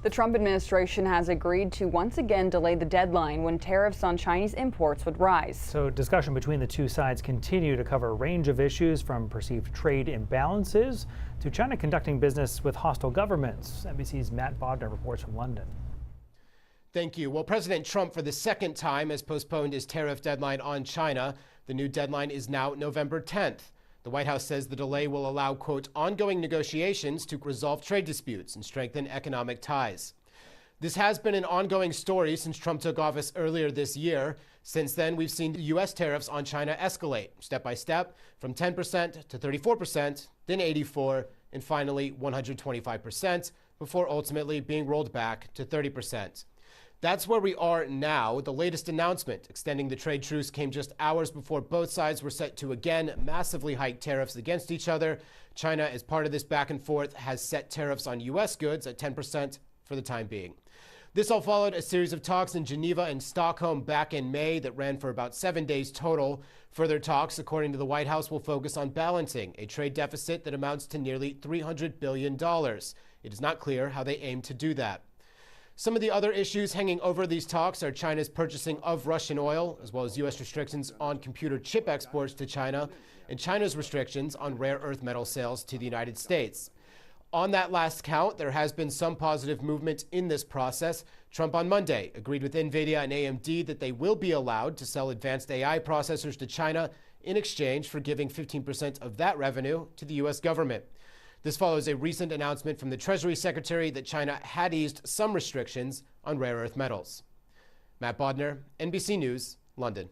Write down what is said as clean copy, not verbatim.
The Trump administration has agreed to once again delay the deadline when tariffs on Chinese imports would rise. So discussion between the two sides continue to cover a range of issues from perceived trade imbalances to China conducting business with hostile governments. NBC's Matt Bodner reports from London. Thank you. Well, President Trump for the second time has postponed his tariff deadline on China. The new deadline is now November 10th. The White House says the delay will allow, quote, ongoing negotiations to resolve trade disputes and strengthen economic ties. This has been an ongoing story since Trump took office earlier this year. Since then, we've seen U.S. tariffs on China escalate step by step from 10% to 34%, then 84%, and finally 125%, before ultimately being rolled back to 30%. That's where we are now. The latest announcement extending the trade truce came just hours before both sides were set to again massively hike tariffs against each other. China, as part of this back and forth, has set tariffs on U.S. goods at 10% for the time being. This all followed a series of talks in Geneva and Stockholm back in May that ran for about 7 days total. Further talks, according to the White House, will focus on balancing a trade deficit that amounts to nearly $300 billion. It is not clear how they aim to do that. Some of the other issues hanging over these talks are China's purchasing of Russian oil, as well as U.S. restrictions on computer chip exports to China, and China's restrictions on rare earth metal sales to the United States. On that last count, there has been some positive movement in this process. Trump on Monday agreed with NVIDIA and AMD that they will be allowed to sell advanced AI processors to China in exchange for giving 15% of that revenue to the U.S. government. This follows a recent announcement from the Treasury Secretary that China had eased some restrictions on rare earth metals. Matt Bodner, NBC News, London.